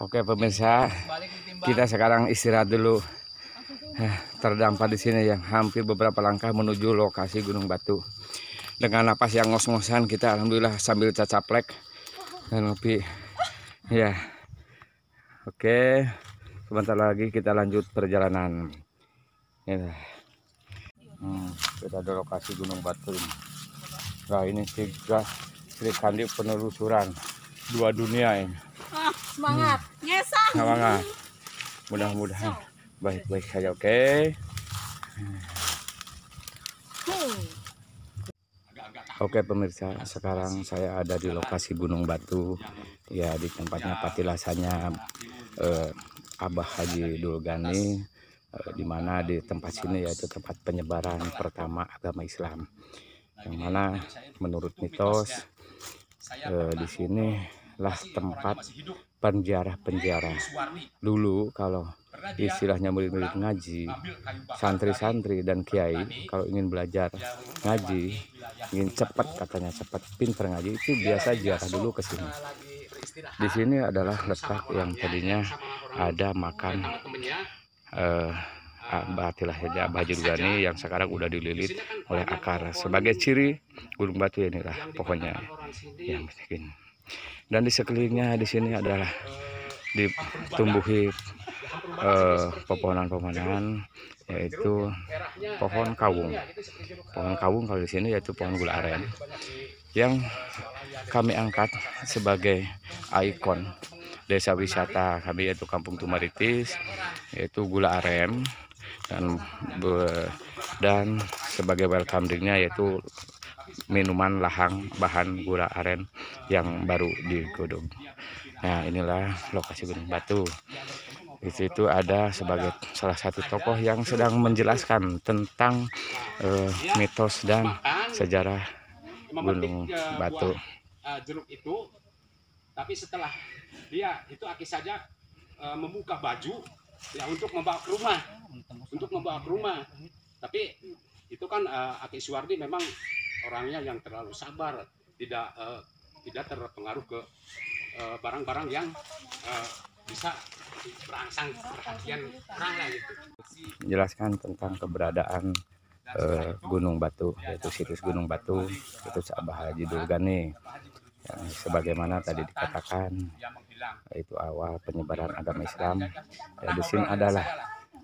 Oke pemirsa, kita sekarang istirahat dulu. Terdampar di sini yang hampir beberapa langkah menuju lokasi Gunung Batu. Dengan napas yang ngos-ngosan kita alhamdulillah sambil cacaplek dan ngopi. Ya, oke. Sebentar lagi kita lanjut perjalanan. Ya. Kita ada lokasi Gunung Batu ini. Nah ini tiga Sri Kandi penelusuran dua dunia ini. Semangat, ngesang. Semangat. Mudah-mudahan baik-baik saja. Oke. Oke pemirsa, sekarang saya ada di lokasi Gunung Batu. Ya di tempatnya patilasannya Abah Haji Dulgani. Di mana di tempat sini yaitu tempat penyebaran pertama agama Islam. Yang mana menurut mitos di sini lah tempat penjara-penjara. Dulu kalau istilahnya murid-murid ngaji, santri-santri dan kiai kalau ingin belajar ngaji, ingin cepat katanya cepat pinter ngaji itu biasa ziarah dulu ke sini. Di sini adalah letak yang tadinya ada makam Abah Haji Dulgani yang sekarang udah dililit oleh akar. Sebagai ciri Gunung Batu inilah pokoknya yang bikin. Dan di sekelilingnya di sini adalah ditumbuhi pepohonan-pepohonan yaitu pohon kawung. Pohon kawung kalau di sini yaitu pohon gula aren yang kami angkat sebagai ikon desa wisata kami yaitu Kampung Tumaritis, yaitu gula aren dan sebagai welcome drinknya yaitu minuman lahang bahan gula aren yang baru digodok. Nah inilah lokasi Gunung Batu. Di situ ada sebagai salah satu tokoh yang sedang menjelaskan tentang mitos dan sejarah Gunung Batu. Jeruk itu, tapi setelah dia itu Aki saja membuka baju ya untuk membawa ke rumah, tapi itu kan Aki Suwardi memang orangnya yang terlalu sabar, tidak terpengaruh ke barang-barang yang bisa berangsang perhatian orang lah gitu. Menjelaskan tentang keberadaan Gunung Batu, yaitu situs Gunung Batu, itu Abah Haji Dulgani. Yang sebagaimana tadi dikatakan, itu awal penyebaran agama Islam. Ya, di sini adalah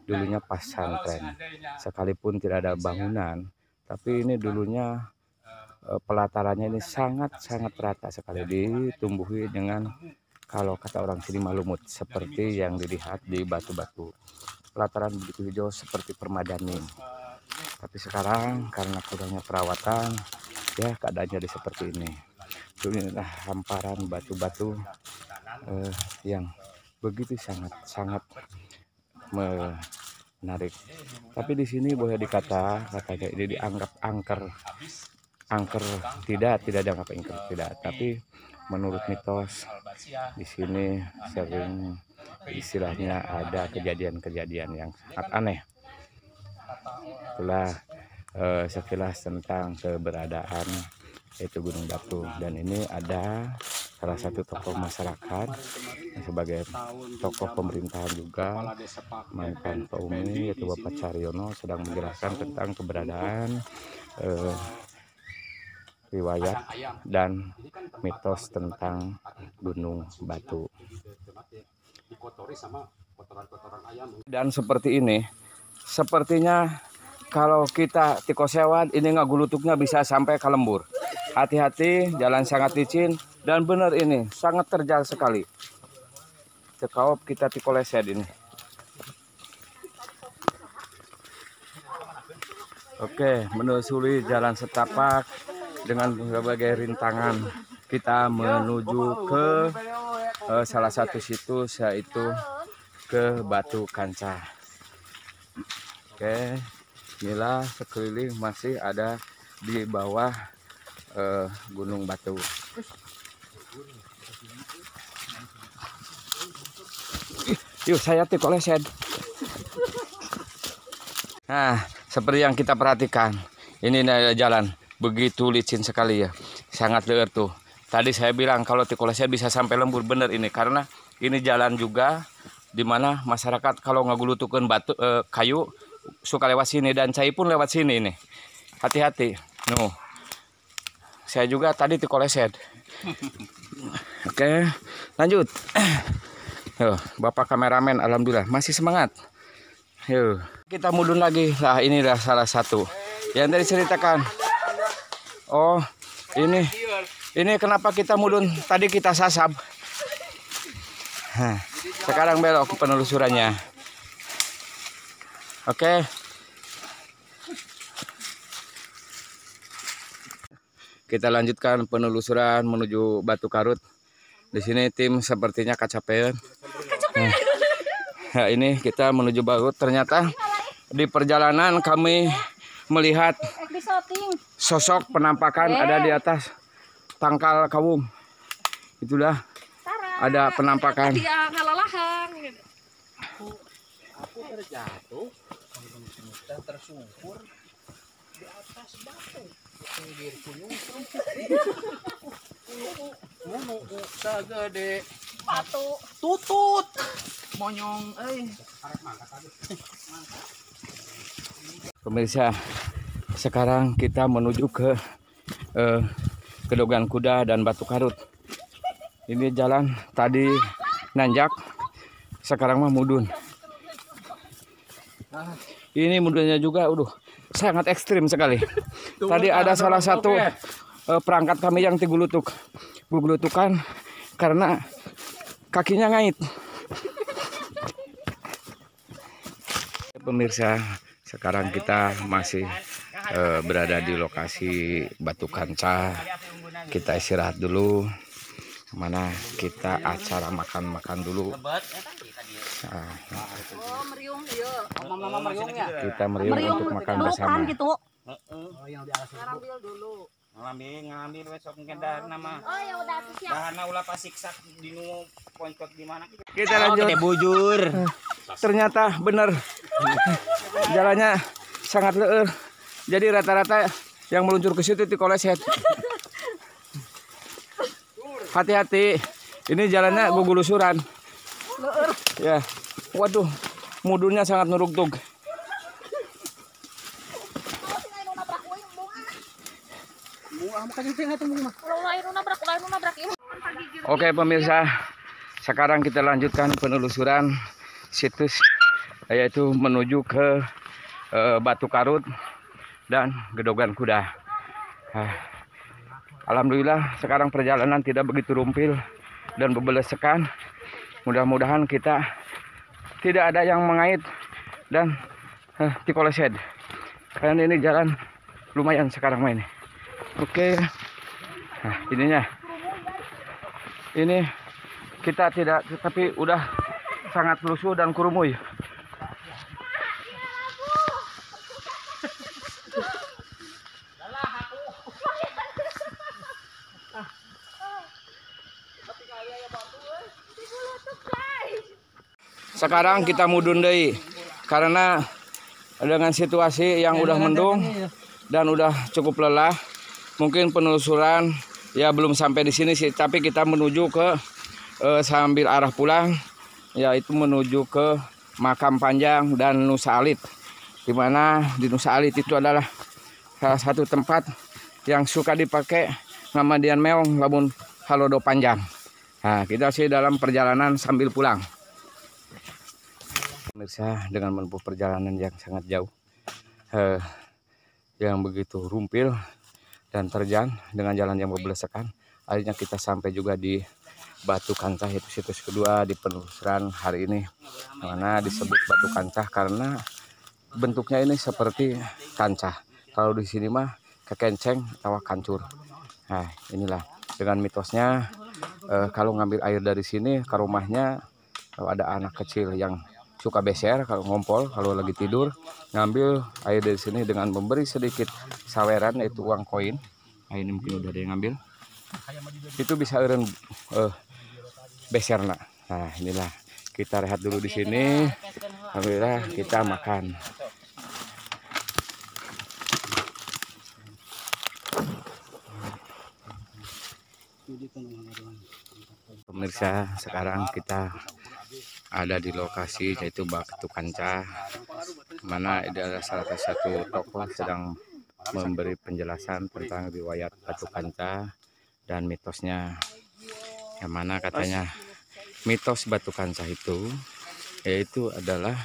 dulunya pesantren, sekalipun tidak ada bangunan, tapi ini dulunya pelatarannya ini sangat-sangat rata sekali, ditumbuhi dengan kalau kata orang sini malumut seperti yang dilihat di batu-batu. Pelataran begitu hijau seperti permadani. Tapi sekarang karena kurangnya perawatan, ya keadaannya jadi seperti ini. Inilah hamparan batu-batu yang begitu sangat menarik. Tapi di sini boleh katanya ini dianggap angker tidak dianggap angker tidak. Tapi menurut mitos di sini sering istilahnya ada kejadian-kejadian yang sangat aneh. Itulah sekilas tentang keberadaan yaitu Gunung Batu. Dan ini ada salah satu tokoh masyarakat sebagai tokoh pemerintahan juga, mantan Pak Umi yaitu Bapak Caryono sedang menjelaskan tentang keberadaan riwayat dan mitos tentang Gunung Batu. Dan seperti ini, sepertinya kalau kita tikosewan ini ngagulutuknya bisa sampai ke lembur. Hati-hati, jalan sangat licin dan benar ini sangat terjal sekali. Cekaup kita tikolesed ini. Oke, menyusuri jalan setapak dengan berbagai rintangan kita menuju ke salah satu situs yaitu ke Batu Kancah. Oke, inilah sekeliling masih ada di bawah Gunung Batu. Yuk saya tikolesed. Nah, seperti yang kita perhatikan, ini jalan begitu licin sekali ya, sangat liar tuh. Tadi saya bilang kalau tikoleset bisa sampai lembur, bener ini karena ini jalan juga dimana masyarakat kalau ngagulutukeun batu kayu suka lewat sini dan saya pun lewat sini nih. Hati-hati. Nuh. Saya juga tadi dikoleset. Oke, lanjut. Yo, Bapak kameramen alhamdulillah masih semangat. Yuk, kita mudun lagi. Lah inilah salah satu yang tadi ceritakan. Oh, ini kenapa kita mudun? Tadi kita sasab. Nah, sekarang belok penelusurannya. Oke. Kita lanjutkan penelusuran menuju Batu Karut. Di sini tim sepertinya kecapean. Nah, ini kita menuju Garut. Ternyata di perjalanan kami melihat sosok penampakan ada di atas tangkal kawung. Itulah ada penampakan. Aku terjatuh, tersungkur di atas batu, pinggir gunung. Sagede batu tutut, monyong, Pemirsa, sekarang kita menuju ke Gedogan Kuda dan Batu Karut. Ini jalan tadi nanjak, sekarang mah mudun. Ini mudunnya juga, sangat ekstrim sekali. Tadi ada salah satu perangkat kami yang gulutukan karena kakinya ngait. Pemirsa, sekarang kita masih berada di lokasi Batu Kancah. Kita istirahat dulu. Mana kita acara makan-makan dulu. Nah, kita meriung untuk makan bersama. ngambil besok ngedar nama. Oh ya udah tuh siap. Bahana ulah pasiksak dinu pointot di mana. Kita lanjut. Bujur. Ternyata benar. Jalannya sangat leur. Jadi rata-rata yang meluncur ke situ dikoleset. Hati-hati. Ini jalannya gugulusuran. Ya. Waduh, mudunnya sangat nuruk-tuk. Oke pemirsa, sekarang kita lanjutkan penelusuran situs, yaitu menuju ke Batu Karut dan Gedogan Kuda. Alhamdulillah sekarang perjalanan tidak begitu rumpil dan bebelesekan. Mudah-mudahan kita tidak ada yang mengait dan dikoleset. Karena ini jalan lumayan sekarang ini. Oke, nah ininya, ini kita tidak, tapi udah sangat lusuh dan kurumuy. Sekarang kita mudun deui karena dengan situasi yang udah mendung dan udah cukup lelah. Mungkin penelusuran ya belum sampai di sini sih, tapi kita menuju ke sambil arah pulang, yaitu menuju ke Makam Panjang dan Nusa Alit. Dimana di Nusa Alit itu adalah salah satu tempat yang suka dipakai nama Dian Meong lamun halodo panjang. Nah, kita sih dalam perjalanan sambil pulang. Pemirsa, dengan menempuh perjalanan yang sangat jauh, yang begitu rumpil dan terjal dengan jalan yang bebelesekan, akhirnya kita sampai juga di Batu Kancah, itu situs kedua di penelusuran hari ini. Mana disebut Batu Kancah karena bentuknya ini seperti kancah. Kalau di sini mah kekenceng atau kancur. Nah, inilah dengan mitosnya, kalau ngambil air dari sini ke rumahnya, kalau ada anak kecil yang suka beser, kalau ngompol, kalau lagi tidur, ngambil air dari sini dengan memberi sedikit saweran, yaitu uang koin. Nah, ini mungkin udah ada yang ngambil. Itu bisa eureun beserna. Nah, inilah kita rehat dulu di sini. Alhamdulillah kita makan. Pemirsa, sekarang kita ada di lokasi yaitu Batu Kancah, mana ada salah satu tokoh sedang memberi penjelasan tentang riwayat Batu Kancah dan mitosnya. Yang mana katanya mitos Batu Kancah itu yaitu adalah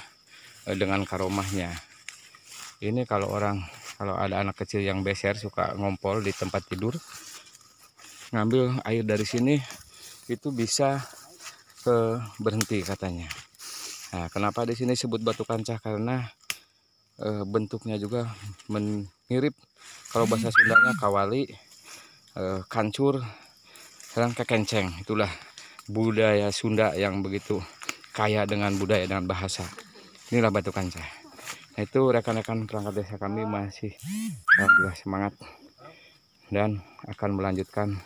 dengan karomahnya. Ini kalau ada anak kecil yang beser suka ngompol di tempat tidur, ngambil air dari sini itu bisa berhenti katanya. Nah, kenapa di sini sebut Batu Kancah? Karena bentuknya juga mirip, kalau bahasa Sundanya kawali, kancur, dan kekenceng. Itulah budaya Sunda yang begitu kaya dengan budaya dan bahasa. Inilah Batu Kancah. Nah, itu rekan-rekan perangkat desa kami masih alhamdulillah semangat dan akan melanjutkan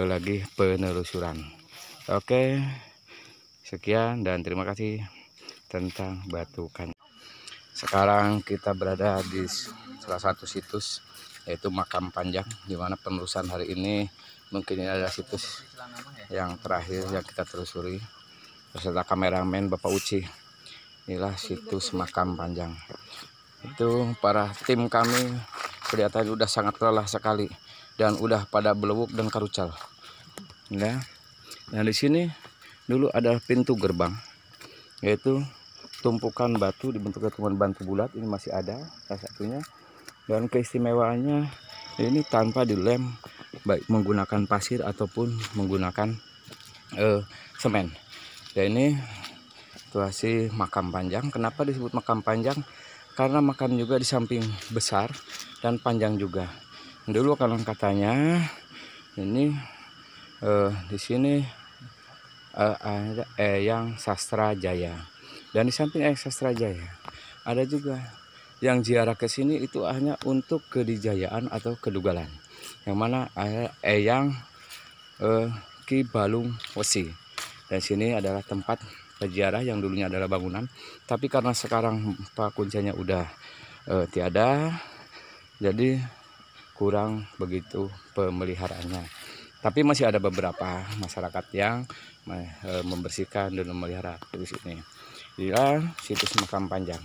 lagi penelusuran. Oke, sekian dan terima kasih tentang Batu Kancah. Sekarang kita berada di salah satu situs yaitu Makam Panjang, di mana penelusuran hari ini mungkin ini adalah situs yang terakhir yang kita telusuri beserta kameramen Bapak Uci. Inilah situs Makam Panjang. Itu para tim kami kelihatan udah sangat lelah sekali dan udah pada belewuk dan karucal. Ya. Nah, di sini dulu ada pintu gerbang, yaitu tumpukan batu dibentuk tumpukan batu bulat. Ini masih ada salah satunya, dan keistimewaannya ini tanpa dilem, baik menggunakan pasir ataupun menggunakan semen. Dan ini situasi Makam Panjang. Kenapa disebut Makam Panjang? Karena makam juga di samping besar dan panjang juga. Dulu kalau katanya ini di sini ada Eyang Sastra Jaya, dan di samping Eyang Sastra Jaya ada juga yang ziarah ke sini itu hanya untuk kedijayaan atau kedugalan, yang mana Eyang Ki Balung Wesi. Dan sini adalah tempat peziarah yang dulunya adalah bangunan, tapi karena sekarang Pak kuncinya udah tiada, jadi kurang begitu pemeliharaannya. Tapi masih ada beberapa masyarakat yang membersihkan dan memelihara di sini. Inilah situs Makam Panjang.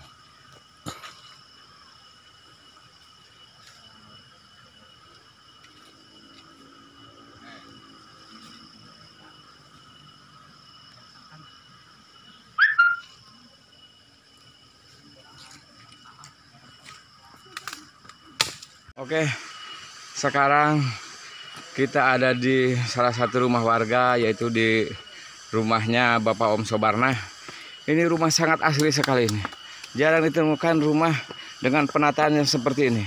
Oke, sekarang kita ada di salah satu rumah warga, yaitu di rumahnya Bapak Om Sobarna. Ini rumah sangat asli sekali ini. Jarang ditemukan rumah dengan penataan yang seperti ini.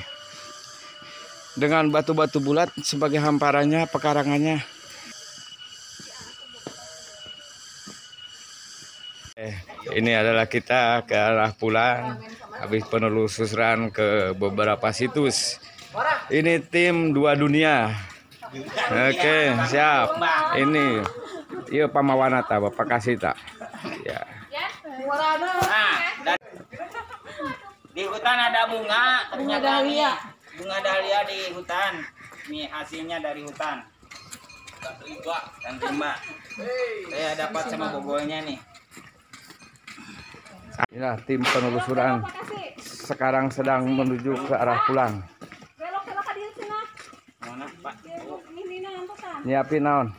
Dengan batu-batu bulat sebagai hamparannya, pekarangannya. Ini adalah kita ke arah pulang habis penelusuran ke beberapa situs. Ini tim Dua Dunia. Oke, siap. Ini iya pamawanata Bapak kasih tak. Ya. Nah, di hutan ada bunga, ternyata bunga dahlia di hutan. Ini hasilnya dari hutan. Dan rimba. Saya dapat sama bogolnya nih. Inilah tim penelusuran sekarang sedang menuju ke arah pulang. Nyiapin naon.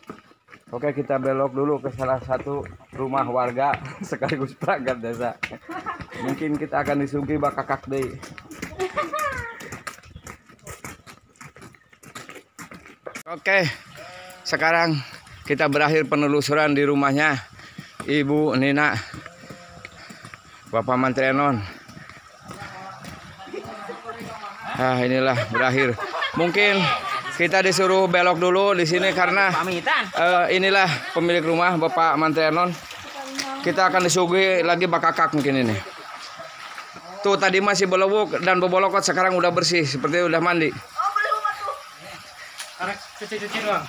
Oke, kita belok dulu ke salah satu rumah warga sekaligus perangkat desa. Mungkin kita akan disuguhi bakakak deui. Oke, sekarang kita berakhir penelusuran di rumahnya Ibu Nina, Bapak Mantri Enon. Nah, inilah berakhir. Mungkin kita disuruh belok dulu di sini karena inilah pemilik rumah Bapak Mantri Enon. Kita akan disuguhi lagi bakakak mungkin ini. Tuh tadi masih belewuk dan bebolokot, sekarang udah bersih seperti udah mandi. Cuci-cuci doang.